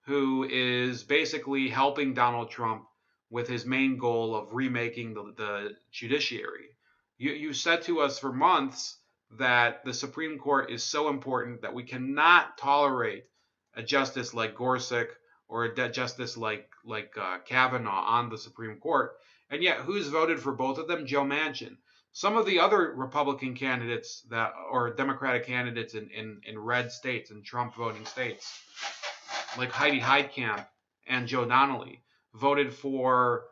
Who is basically helping Donald Trump with his main goal of remaking the judiciary. You said to us for months that the Supreme Court is so important that we cannot tolerate a justice like Gorsuch or a justice like Kavanaugh on the Supreme Court. And yet, who's voted for both of them? Joe Manchin. Some of the other Republican candidates or Democratic candidates in red states, in Trump voting states, like Heidi Heitkamp and Joe Donnelly, voted for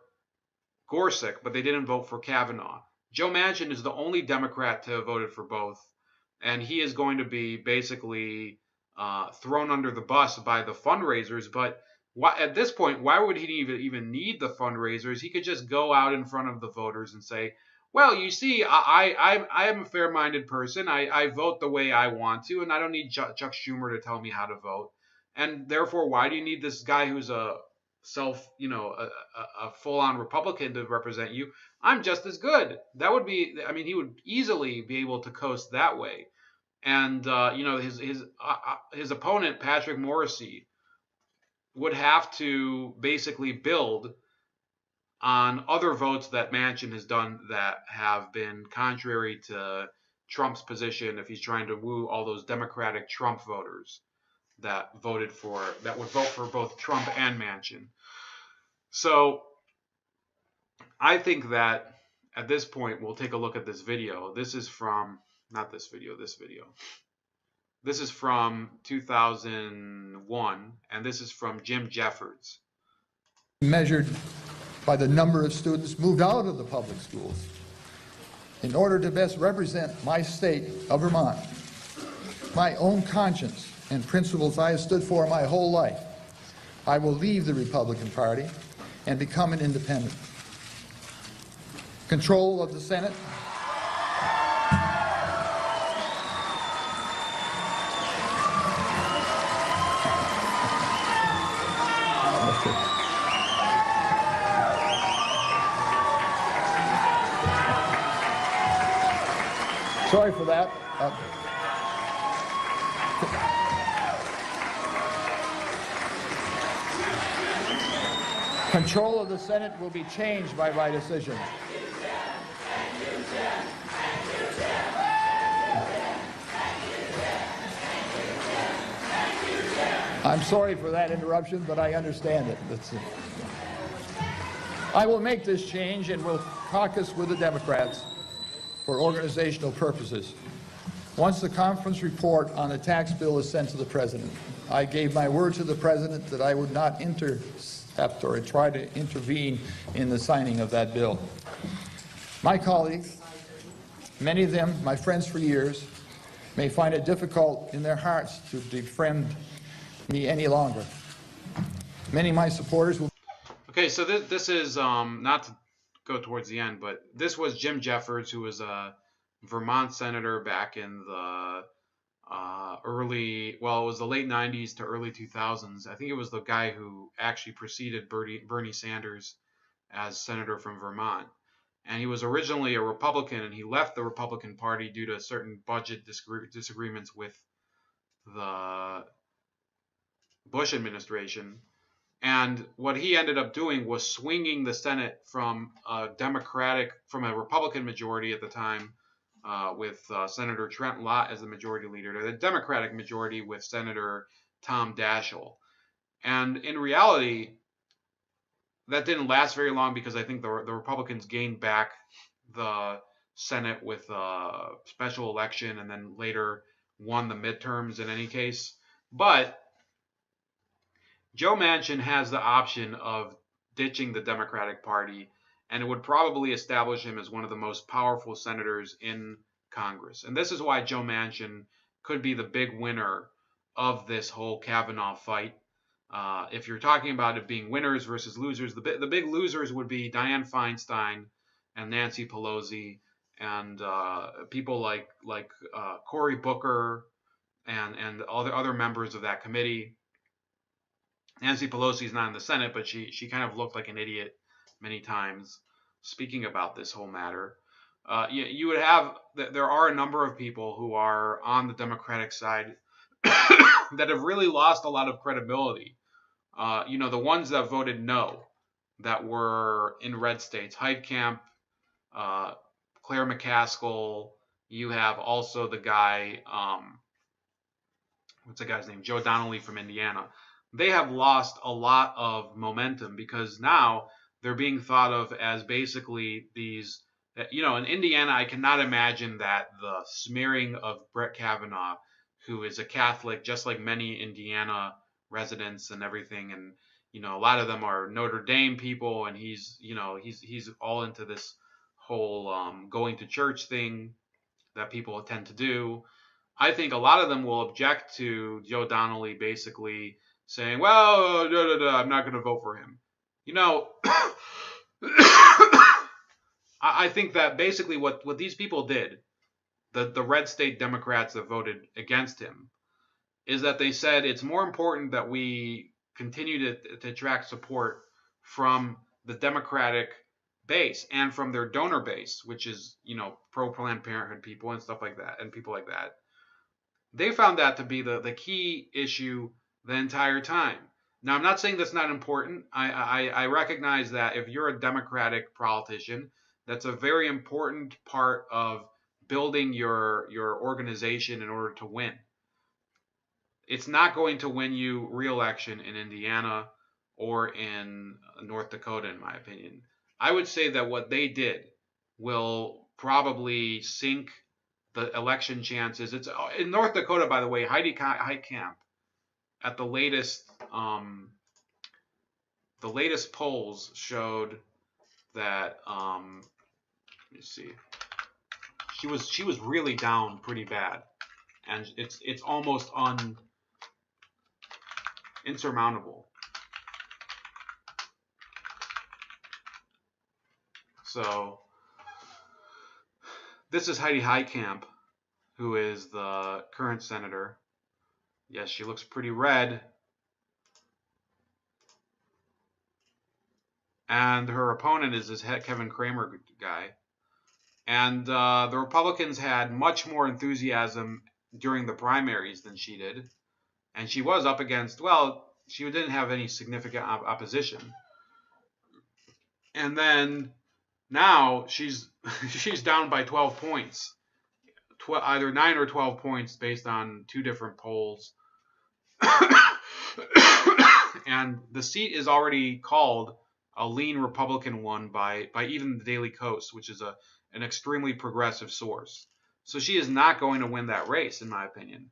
Gorsuch, but they didn't vote for Kavanaugh. Joe Manchin is the only Democrat to have voted for both, and he is going to be basically thrown under the bus by the fundraisers. But at this point, why would he even need the fundraisers? He could just go out in front of the voters and say, well, you see, I am a fair-minded person. I vote the way I want to, and I don't need Chuck Schumer to tell me how to vote. And therefore, why do you need this guy who's a full-on Republican to represent you? I'm just as good. That would be, I mean, he would easily be able to coast that way. And his opponent, Patrick Morrisey, would have to basically build on other votes that Manchin has done that have been contrary to Trump's position if he's trying to woo all those Democratic Trump voters that would vote for both Trump and Manchin. So I think that at this point, we'll take a look at this video. This is from, not this video, this video. This is from 2001, and this is from Jim Jeffords. Measured by the number of students moved out of the public schools. In order to best represent my state of Vermont, my own conscience, and principles I have stood for my whole life, I will leave the Republican Party and become an independent. Control of the Senate sorry for that. Control of the Senate will be changed by my decision. I'm sorry for that interruption, but I understand it. I will make this change and will caucus with the Democrats for organizational purposes. Once the conference report on the tax bill is sent to the President, I gave my word to the President that I would not intercept or try to intervene in the signing of that bill. My colleagues, many of them my friends for years, may find it difficult in their hearts to defriend me any longer. Many of my supporters will... Okay, so this is, not to go towards the end, but this was Jim Jeffords, who was a Vermont senator back in the it was the late 90s to early 2000s. I think it was the guy who actually preceded Bernie Sanders as senator from Vermont. And he was originally a Republican, and he left the Republican Party due to certain budget disagreements with the Bush administration. And what he ended up doing was swinging the Senate from a Republican majority at the time, with Senator Trent Lott as the majority leader, to the Democratic majority with Senator Tom Daschle. And in reality, that didn't last very long, because I think the Republicans gained back the Senate with a special election and then later won the midterms in any case. But Joe Manchin has the option of ditching the Democratic Party, and it would probably establish him as one of the most powerful senators in Congress. And this is why Joe Manchin could be the big winner of this whole Kavanaugh fight. If you're talking about it being winners versus losers, the big losers would be Dianne Feinstein and Nancy Pelosi and people like Cory Booker and other members of that committee. Nancy Pelosi is not in the Senate, but she kind of looked like an idiot many times speaking about this whole matter. You would have there are a number of people who are on the Democratic side that have really lost a lot of credibility. The ones that voted no, that were in red states, Heitkamp, Claire McCaskill. You have also the guy, what's the guy's name? Joe Donnelly from Indiana. They have lost a lot of momentum because now they're being thought of as basically these. In Indiana, I cannot imagine that the smearing of Brett Kavanaugh, who is a Catholic, just like many Indiana residents and everything, and a lot of them are Notre Dame people, and he's all into this whole going to church thing that people tend to do. I think a lot of them will object to Joe Donnelly basically saying, well, I'm not going to vote for him. I think that basically what these people did, the red state Democrats that voted against him, is that they said it's more important that we continue to attract support from the Democratic base and from their donor base, which is, pro Planned Parenthood people and stuff like that, and people like that. They found that to be the key issue the entire time. Now, I'm not saying that's not important. I recognize that if you're a Democratic politician, that's a very important part of building your organization in order to win. It's not going to win you re-election in Indiana or in North Dakota, in my opinion. I would say that what they did will probably sink the election chances. It's in North Dakota, by the way. Heidi Heitkamp at the latest polls showed that let me see, she was really down pretty bad, and it's almost insurmountable. So this is Heidi Heitkamp, who is the current senator. Yes, she looks pretty red. And her opponent is this Kevin Cramer guy. And the Republicans had much more enthusiasm during the primaries than she did. And she was up against, she didn't have any significant opposition. And then now she's down by 12 points. Either 9 or 12 points based on two different polls. And the seat is already called a lean Republican one by even the Daily Kos, which is an extremely progressive source. So she is not going to win that race, in my opinion.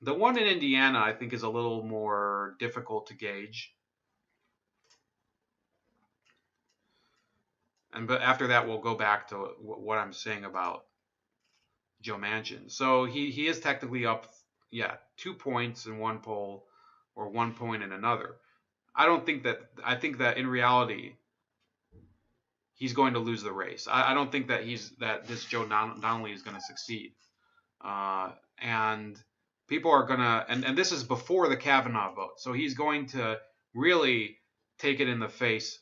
The one in Indiana, I think, is a little more difficult to gauge. But after that, we'll go back to what I'm saying about Joe Manchin. So he is technically up, 2 points in one poll or 1 point in another. I think that in reality, he's going to lose the race. I don't think that this Joe Donnelly is going to succeed. And people are going to, and this is before the Kavanaugh vote. So he's going to really take it in the face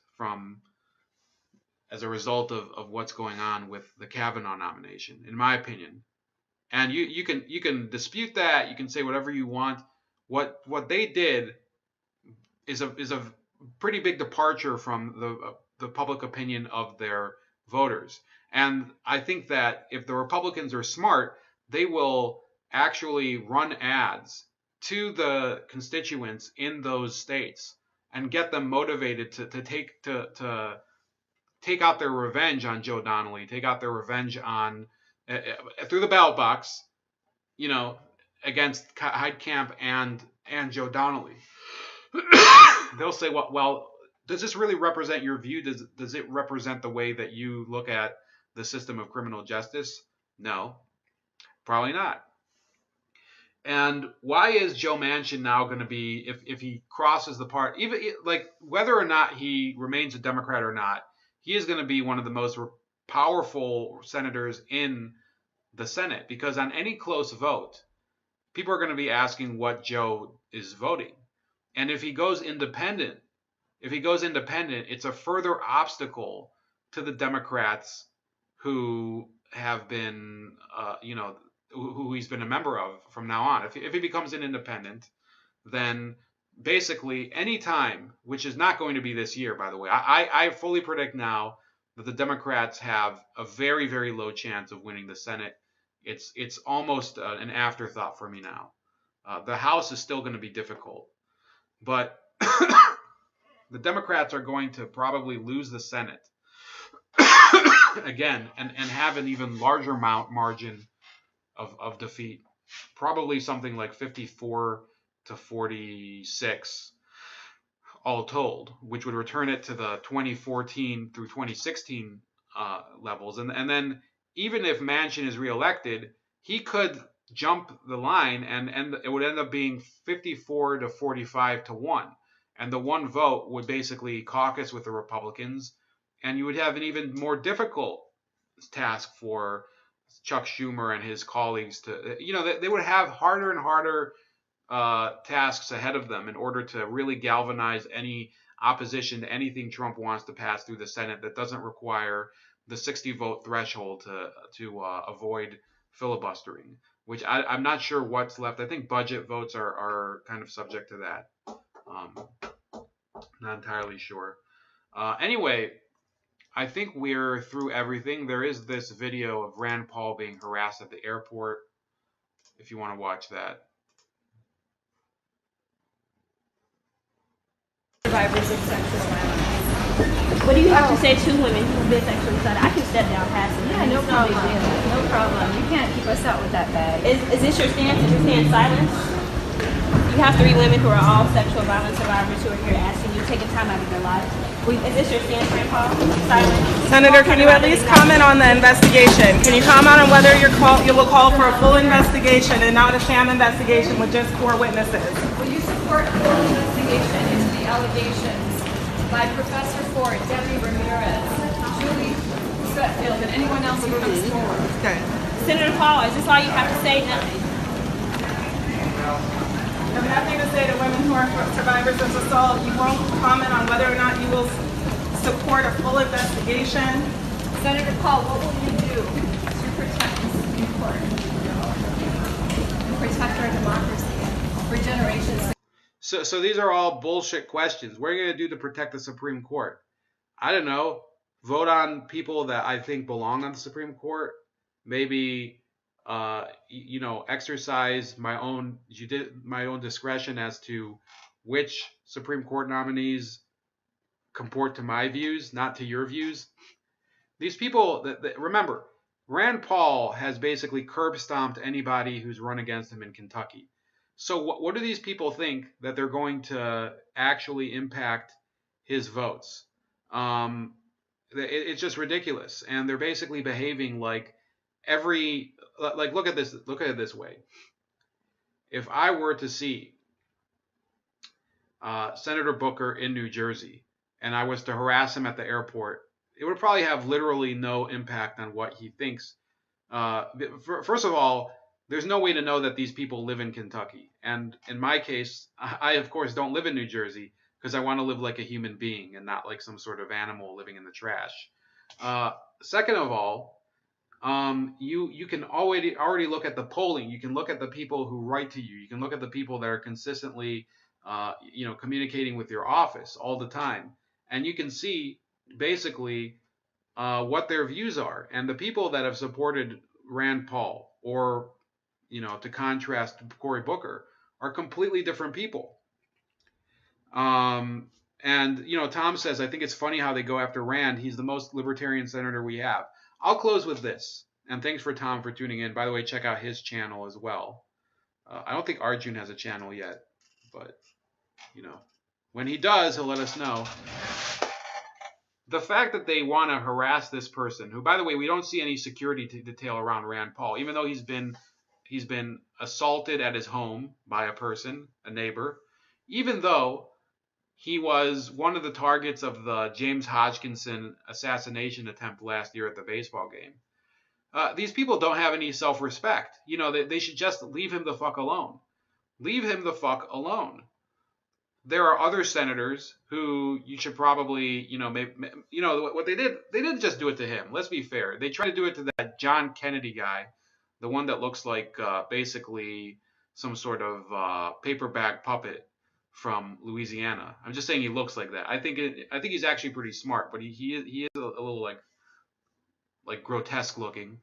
as a result of what's going on with the Kavanaugh nomination, in my opinion. And you can dispute that. You can say whatever you want. What they did is a pretty big departure from the public opinion of their voters. And I think that if the Republicans are smart, they will actually run ads to the constituents in those states and get them motivated to take out their revenge on Joe Donnelly, take out their revenge on through the ballot box, against Heitkamp and Joe Donnelly. They'll say, well, does this really represent your view? Does it represent the way that you look at the system of criminal justice? No. Probably not. And why is Joe Manchin now going to be, if he crosses the part, even like whether or not he remains a Democrat or not, he is going to be one of the most powerful senators in the Senate, because on any close vote, people are going to be asking what Joe is voting. And if he goes independent, it's a further obstacle to the Democrats who have been, who he's been a member of from now on. If he becomes an independent, then basically any time, which is not going to be this year, by the way, I fully predict now that the Democrats have a very, very low chance of winning the Senate. It's almost an afterthought for me now. The House is still going to be difficult, but the Democrats are going to probably lose the Senate again and have an even larger margin of defeat, probably something like 54 to 46 all told, which would return it to the 2014 through 2016 levels. And then even if Manchin is reelected, he could jump the line and it would end up being 54 to 45 to 1. And the one vote would basically caucus with the Republicans, and you would have an even more difficult task for Chuck Schumer and his colleagues to, they would have harder and harder tasks ahead of them in order to really galvanize any opposition to anything Trump wants to pass through the Senate that doesn't require the 60 vote threshold to avoid filibustering, which I'm not sure what's left. I think budget votes are kind of subject to that. Not entirely sure. Anyway, I think we're through everything. There is this video of Rand Paul being harassed at the airport, if you want to watch that. Survivors of sexual violence. What do you have to say to women who've been sexually assaulted? I can step down past it. Yeah, no problem. No problem. You can't keep us out with that bag. Is this your stance? Is your stance silence? You have 3 women who are all sexual violence survivors who are here asking you, taking time out of their lives. Is this your stance, Rand Paul? Silence? Senator, can you at least comment on the investigation? Can you comment on whether you will call for a full investigation and not a sham investigation with just 4 witnesses? Will you support a full investigation into the allegations by Professor Ford, Debbie Ramirez, Julie Sutfield, and anyone else who comes forward? Okay. Senator Paul, is this all you have to say? Nothing. You have nothing to say to women who are survivors of assault. You won't comment on whether or not you will support a full investigation. Senator Paul, what will you do to protect the Supreme Court and protect our democracy for generations? So these are all bullshit questions. What are you going to do to protect the Supreme Court? I don't know. Vote on people that I think belong on the Supreme Court. Maybe exercise my own discretion as to which Supreme Court nominees comport to my views, not to your views. These people, remember, Rand Paul has basically curb stomped anybody who's run against him in Kentucky. So what do these people think that they're going to actually impact his votes? It's just ridiculous, and they're basically behaving like look at it this way. If I were to see Senator Booker in New Jersey and I was to harass him at the airport, it would probably have literally no impact on what he thinks. First of all, there's no way to know that these people live in Kentucky. And in my case, I of course don't live in New Jersey because I want to live like a human being and not like some sort of animal living in the trash. Second of all, you can already look at the polling. You can look at the people who write to you. You can look at the people that are consistently, communicating with your office all the time, and you can see basically what their views are. And the people that have supported Rand Paul, or to contrast Cory Booker, are completely different people. And Tom says, I think it's funny how they go after Rand. He's the most libertarian senator we have. I'll close with this, and thanks for Tom for tuning in. By the way, check out his channel as well. I don't think Arjun has a channel yet, but when he does, he'll let us know. The fact that they want to harass this person, who, by the way, we don't see any security detail around Rand Paul, even though he's been He's been assaulted at his home by a person, a neighbor, even though he was one of the targets of the James Hodgkinson assassination attempt last year at the baseball game. These people don't have any self-respect. You know, they should just leave him the fuck alone. Leave him the fuck alone. There are other senators who you should probably, maybe, what they didn't just do it to him. Let's be fair. They tried to do it to that John Kennedy guy, the one that looks like basically some sort of paperback puppet from Louisiana. I'm just saying he looks like that. I think he's actually pretty smart, but he is a little like grotesque looking.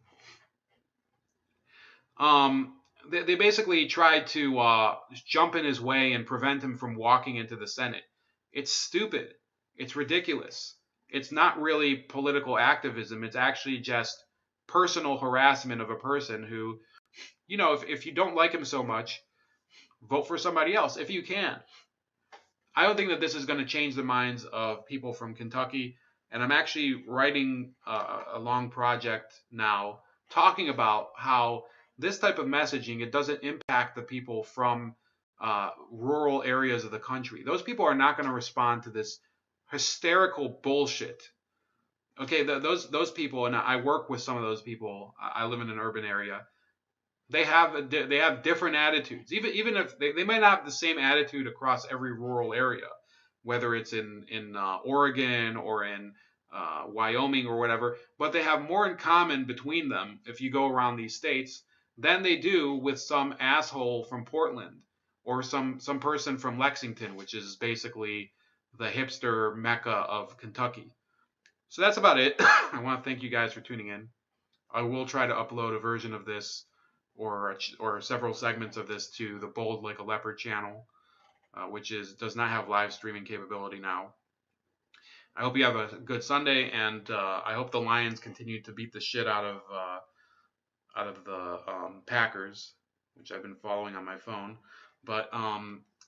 They basically tried to jump in his way and prevent him from walking into the Senate. It's stupid. It's ridiculous. It's not really political activism. It's actually just personal harassment of a person who, if you don't like him so much, vote for somebody else if you can. I don't think that this is going to change the minds of people from Kentucky. And I'm actually writing a long project now talking about how this type of messaging, it doesn't impact the people from rural areas of the country. Those people are not going to respond to this hysterical bullshit. Okay, those people, and I work with some of those people. I live in an urban area. They have different attitudes. Even if they might not have the same attitude across every rural area, whether it's in Oregon or in Wyoming or whatever, but they have more in common between them if you go around these states than they do with some asshole from Portland or some person from Lexington, which is basically the hipster mecca of Kentucky. So that's about it. I want to thank you guys for tuning in. I will try to upload a version of this or several segments of this to the Bold Like a Leopard channel, which does not have live streaming capability now. I hope you have a good Sunday, and I hope the Lions continue to beat the shit out of the Packers, which I've been following on my phone. But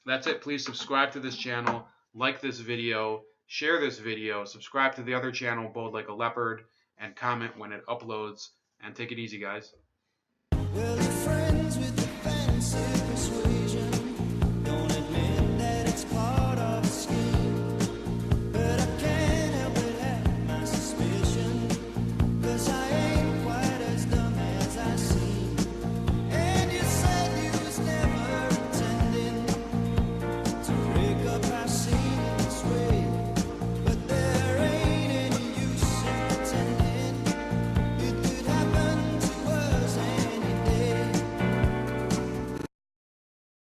that's it. Please subscribe to this channel, like this video, share this video, subscribe to the other channel, Bold Like a Leopard, and comment when it uploads. And take it easy, guys. Well, you're friends with the fancy